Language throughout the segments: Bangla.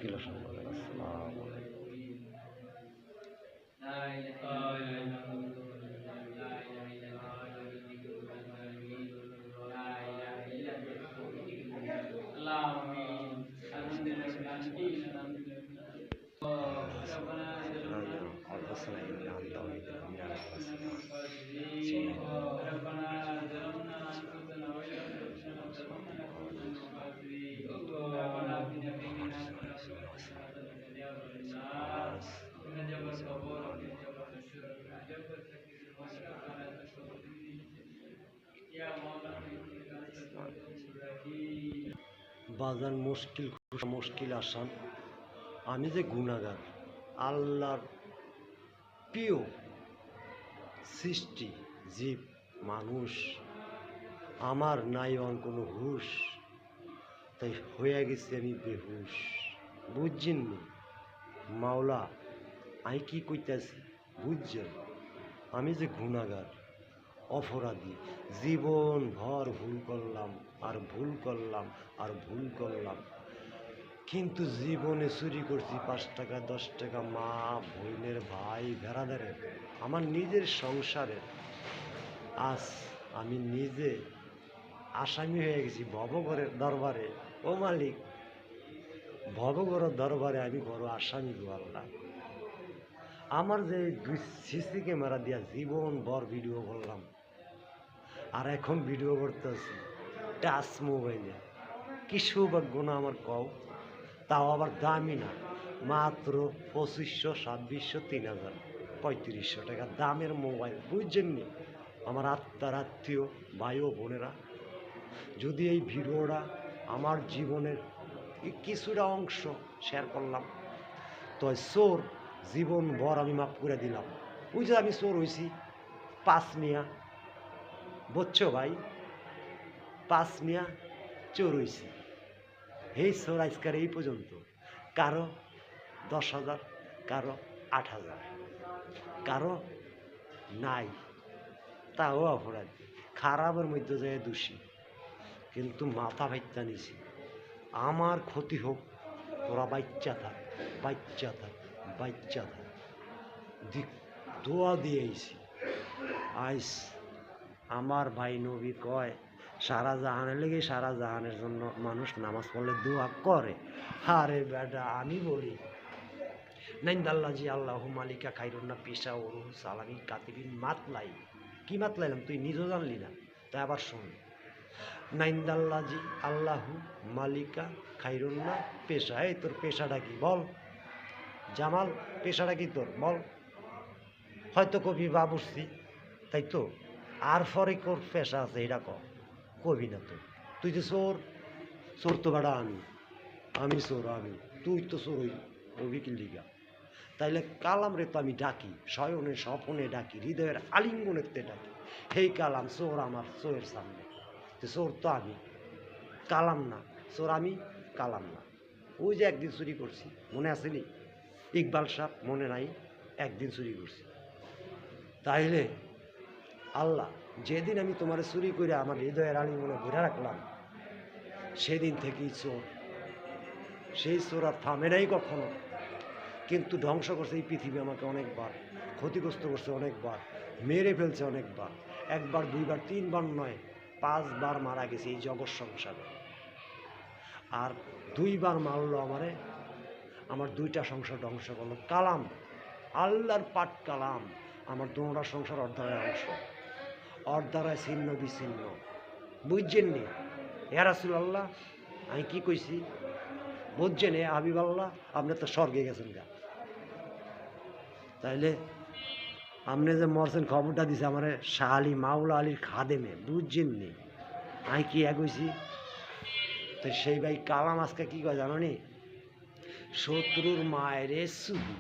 মুশকিল সমাধান। আসসালামু আলাইকুম। حدثنا ابن عن توحيد ابن عباس جی বাজার মুশকিল মুশকিল আসান আমি যে গুনাহগার আল্লাহর প্রিয় সৃষ্টি জীব মানুষ আমার নাই অন কোনো হুশ তাই হয়ে গেছি আমি বেহুশ বুঝছেননি মাওলা আমি কি কইতাছি বুঝছেন আমি যে গুনাহগার অপরাধী জীবন ভর ভুল করলাম আর ভুল করলাম আর ভুল করলাম কিন্তু জীবনে চুরি করছি 5 টাকা 10 টাকা মা বোনের ভাই ভেড়াদারের আমার নিজের সংসারে আজ আমি নিজে আসামি হয়ে গেছি ভবঘরের দরবারে ও মালিক ভবঘরের দরবারে আমি বড় আসামি গো আল্লাহ আমার যে 2 সিসি ক্যামেরা দিয়া জীবন ভর ভিডিও করলাম আর এখন ভিডিও করতেছি টাচ মোবাইলে কি সৌভাগ্য না আমার কও তাও আবার দামি না মাত্র 2500 2600 3000 3500 টাকা দামের মোবাইল বুঝছেননি আমার আত্মার আত্মীয় ভাই ও বোনেরা যদি এই ভিডিওটা আমার জীবনের কিছুটা অংশ শেয়ার করলাম তো চোর জীবন ভর আমি মাফ করে দিলাম ওই যে আমি চোর হয়েছি 5 মিয়া বুঝছো ভাই 5 মিয়া চোর হয়েছি এই চোর আজকের এই পর্যন্ত কারো 10,000 কারো 8,000 কারো নাই তাও অপরাধ খারাপের মধ্যে যায় দোষী কিন্তু মাথা ভাইত্যা নিছি আমার ক্ষতি হোক তোরা বাচ্চা থাক বাচ্চা থাক বাচ্চা থাক দোয়া দিয়েছি আইস আমার ভাই নবী কয় সারা জাহানের লেগে সারা জাহানের জন্য মানুষ নামাজ পড়লে দোয়া করে আরে বেটা আমি বলি নাইন্দাল্লাজি আল্লাহ মালিকা খাইরুন্না পেশা ওরু সালামি কাতিবিন মাতলাই কি মাতলাইলাম তুই নিজেও জানলি না তাই আবার শোন নাইন্দাল্লাজি আল্লাহু মালিকা খাইরুন্না পেশা এই তোর পেশাটা কি বল জামাল পেশাটা কি তোর বল হয়তো কবি বা বুঝছি তাই তো আর পরে কোর পেশা আছে এটা কবি না তো তুই যে চোর চোর তো বেড়া আমি চোর আমি তুই তো চোর কবি কি লিগা তাইলে কালাম রে তো আমি ডাকি শয়নে স্বপনে ডাকি হৃদয়ের আলিঙ্গনেতে ডাকি হেই কালাম চোর আমার চোরের সামনে তো চোর তো আমি কালাম না চোর আমি কালাম না ওই যে একদিন চুরি করছি মনে আসেনি ইকবাল সাহেব মনে নাই একদিন চুরি করছি তাইলে আল্লাহ যেদিন আমি তোমার চুরি করে আমার হৃদয়ের আলিঙ্গনে ঘুরে রাখলাম সেদিন থেকেই চোর সেই চোর আর থামে নাই কখনো কিন্তু ধ্বংস করছে এই পৃথিবী আমাকে অনেকবার ক্ষতিগ্রস্ত করছে অনেকবার মেরে ফেলছে অনেকবার একবার দুইবার তিনবার নয় 5 বার মারা গেছে এই জগৎ সংসারে আর 2 বার মারলো আমারে আমার 2টা সংসার ধ্বংস করলো কালাম আল্লাহর পাঠ কালাম আমার 2টা সংসার অর্ধায় অংশ অর্ধারায় ছিন্ন বিচ্ছিন্ন বুঝছেননি ইয়া রাসূলুল্লাহ আমি কি কইছি বুঝছেন এ হাবিব আল্লাহ আপনি তো স্বর্গে গেছেন গা তাইলে আপনি যে মরছেন খবরটা দিছে আমার শাহ আলী মাওলা আলীর খাদেমে বুঝছেননি আমি কি কইছি তো সেই ভাই কালাম আজকে কি কয় জানো নি শত্রুর মায়েরে সুবি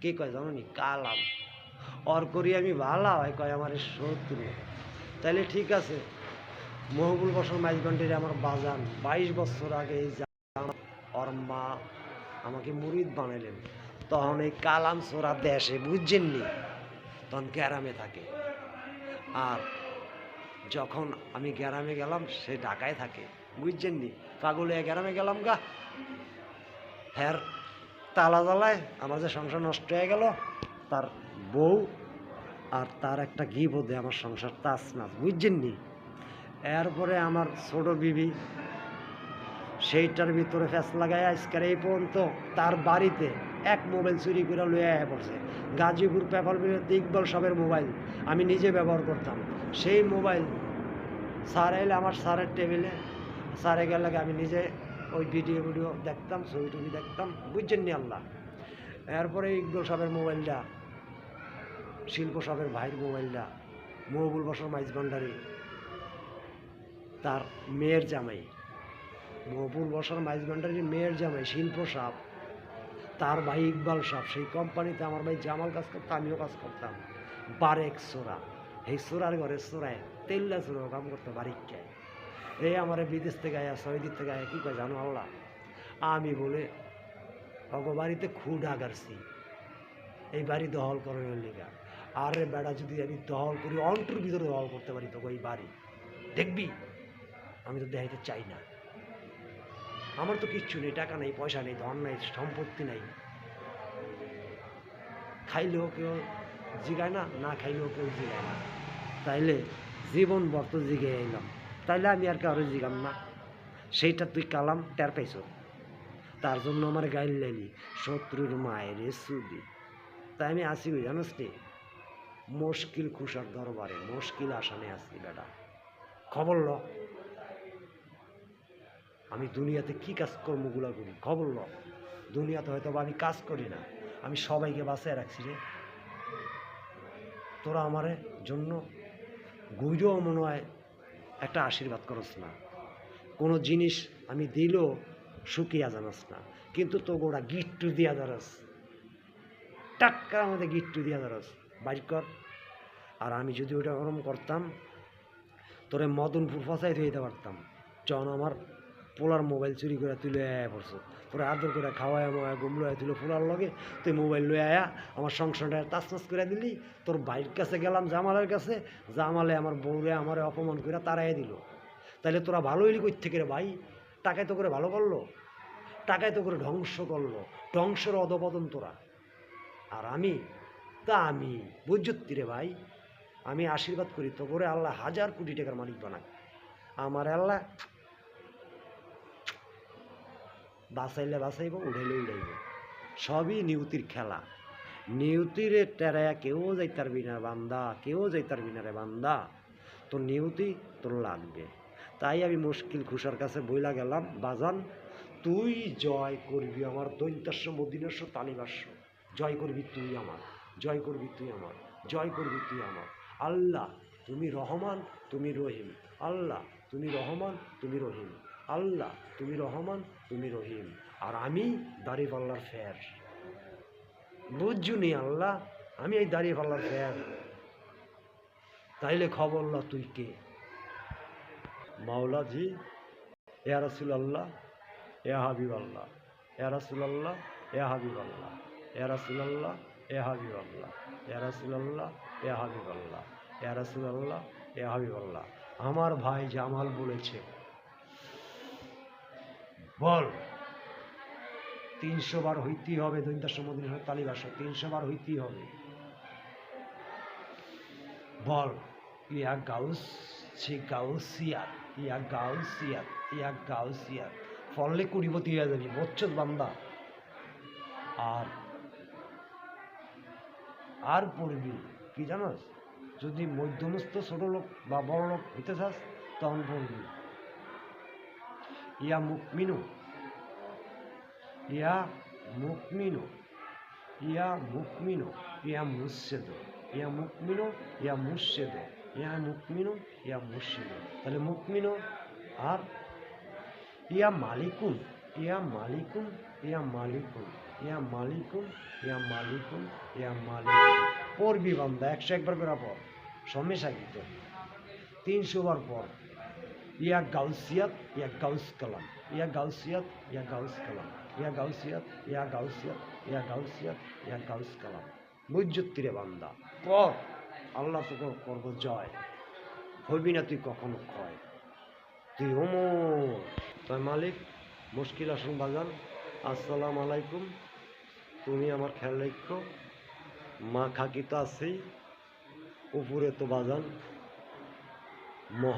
কে কয় জানো নি কালাম অর করি আমি ভালো হয় কয় আমার শত্রু তাইলে ঠিক আছে মহবুল বসর মাইজগন্ডের আমার বাজান 22 বছর আগে এই ওর মা আমাকে মুরিদ বানাইলেন তখন এই কালাম সোরা দেশে বুঝছেননি তখন গ্রামে থাকে আর যখন আমি গ্রামে গেলাম সে ঢাকায় থাকে বুঝছেননি পাগলে গ্রামে গেলাম গা হ্যার তালা জ্বালায় আমার যে সংসার নষ্ট হয়ে গেল, তার বউ আর তার একটা গিবদে আমার সংসার তাস নাচ, বুঝছেন নি? এরপরে আমার ছোট বিবি সেইটার ভিতরে ফ্যাস লাগায় আজকের এই পর্যন্ত তার বাড়িতে এক মোবাইল চুরি করে লয়ে আয়া পড়ছে। গাজীপুর পেপার মিলের ইকবাল সাহেবের মোবাইল আমি নিজে ব্যবহার করতাম। সেই মোবাইল স্যার এলে আমার স্যারের টেবিলে, স্যারে গেলে আমি নিজে ওই ভিডিও দেখতাম, ছবি টবি দেখতাম, বুঝছেন নি আল্লাহ। এরপরে ইকবাল সাহেবের মোবাইলটা, শিল্প সাহেবের ভাইয়ের মোবাইলটা, মহবুল বসর মাইজ ভান্ডারি তার মেয়ের জামাই, মহবুল বসর মাইজ ভান্ডারির মেয়ের জামাই শিল্প সাহ, তার ভাই ইকবাল সাহ, সেই কোম্পানিতে আমার ভাই জামাল কাজ করতো, আমিও কাজ করতাম। বারেক সোরা, এই সোরার ঘরে সোরায় তেল্লা সোরা কাম করতো বারিকটায়। এই আমার বিদেশ থেকে আয়া, সৌদির থেকে আয়া কী কয় জানো আল্লাহ, আমি বলে অগ বাড়িতে খুব আগারছি এই বাড়ি দখল করার লিগা। আরে বেড়া যদি আমি দখল করি, অন্টুর ভিতরে দখল করতে পারি তো ওই বাড়ি দেখবি, আমি তো দেখাইতে চাই না। আমার তো কিচ্ছু নেই, টাকা নেই, পয়সা নেই, ধন নেই, সম্পত্তি নেই। খাইলেও কেউ জিগায় না, না খাইলেও কেউ জিগায় না। তাইলে জীবন বর্ত জিগে এলাম, তাইলে আমি আর কারো জিগাম না। সেইটা তুই কালাম টের পাইছ, তার জন্য আমার গাইল লাইলি শত্রুর মায়ের সুদি। তাই আমি আসি ওই জানোস রে, মুশকিল খুশার দরবারে মুশকিল আসানে আসি বেটা। খবর ল আমি দুনিয়াতে কি কাজ কর্মগুলো করি, খবর ল। দুনিয়াতে হয়তো আমি কাজ করি না, আমি সবাইকে বাঁচায় রাখছি রে। তোরা আমার জন্য গুইরেও মনে হয় একটা আশীর্বাদ করস না, কোনো জিনিস আমি দিলেও শুকিয়া জানাস না, কিন্তু তো গোড়া গিট্টু দিয়া যারাস, টাক্কা আমাদের গিট্টু দিয়া যারাস বাইর কর। আর আমি যদি ওটা ওরম করতাম, তোরে মদনপুর ফসাই দিতে পারতাম। যখন আমার পোলার মোবাইল চুরি করে তুলে আয়া পড়ছো, তোরে আদর করে খাওয়ায় মায়া গুমলো তুলে পোলার লগে তুই মোবাইল লয়ে আয়া আমার সংসারটা তাস করে দিলি। তোর ভাইয়ের কাছে গেলাম জামালের কাছে, জামালে আমার বউরে আমার অপমান করে তাড়াই দিল। তাহলে তোরা ভালো হইলি কই থেকে রে ভাই? টাকায় তো করে ভালো করলো, টাকায় তো করে ধ্বংস করলো, ধ্বংসের অধপতন তোরা। আর আমি বুঝতি রে ভাই, আমি আশীর্বাদ করি তো করে আল্লাহ 1000 কোটি টাকার মালিক বানায়। আমার আল্লাহ বাঁচাইলে বাঁচাইব, উড়াইলে উড়াইব, সবই নিয়তির খেলা। নিয়তির টেরায়া কেউ যাইতার বিনা বান্দা, কেউ যাইতার বিনা রে বান্দা, তোর নিয়তি তোর লাগবে। তাই আমি মুশকিল খুশার কাছে বইলা গেলাম, বাজান তুই জয় করবি আমার দৈন্তাস্য মদিনাস্য তালিবাস্য, জয় করবি তুই আমার, জয় করবি তুই আমার, জয় করবি তুই আমার। আল্লাহ তুমি রহমান, তুমি রহিম, আল্লাহ তুমি রহমান, তুমি রহিম, আল্লাহ তুমি রহমান, তুমি রহিম। আর আমি দাড়িপাল্লার ফের, বুঝছুনি আল্লাহ, আমি এই দাড়িপাল্লার ফের। তাইলে খবর ল তুই কে? মাওলা জি, ইয়া রাসূলুল্লাহ, ইয়া হাবিবাল্লাহ, ইয়া রাসূলুল্লাহ, ইয়া হাবিবাল্লাহ, ইয়া রাসূলুল্লাহ, ইয়া হাবিবাল্লাহ, ইয়া রাসূলুল্লাহ, ইয়া হাবিবাল্লাহ, ইয়া রাসূলুল্লাহ, ইয়া হাবিবাল্লাহ। আমার ভাই জামাল বলেছে, বল 300 বার হইতেই হবে, দৈন্তাস্য মদিনা তালিবাস্য 300 বার হইতেই হবে। বল ইয়া গাউস সে গাউসিয়াত, ইয়া গাউসিয়াত, ইয়া গাউসিয়াত। ফললে কুড়িপতি হয়ে যাবি, বচ্চত বান্দা। আর পড়বি কি জানোস, যদি মধ্যমস্থ ছোট লোক বা বড় লোক হইতে চাস তখন পড়বি ইয়া মুকমিনু, ইয়া মুকমিনু, ইয়া মুকমিনু, ইয়া মুর্শেদ, ইয়া মুকমিনু, ইয়া মুর্শেদ, ইয়া মুকমিনু, ইয়া মুর্শেদ। তাহলে মুকমিনু আর ইয়া মালিকুন, ইয়া মালিকুন, ইয়া মালিকুন, ইয়া মালিকুন, ইয়া মালিকুন, ইয়া মালিকুন। পড়বি বান্দা, 101 বার করে পড়, সমস্যা কি তোর? 300 বার পড়। ইয়া গাউসিয়াত, ইয়া গাউস কালাম, ইয়া গাউসিয়াত, ইয়া গাউস কালাম, ইয়া গাউসিয়াত, ইয়া গাউসিয়াত, ইয়া গাউসিয়াত, ইয়া গাউস কালাম। বুঝতি রে বান্দা, পড়, আল্লাহ তোকে করবো জয়। হইবি না তুই কখনো ক্ষয়, তুই অমর। তাই মালিক মুশকিল আসন বাজান, আসসালামু আলাইকুম। তুমি আমার খেয়াল রাখো, মা খাকি তো আছেই, উপরে তো বাজান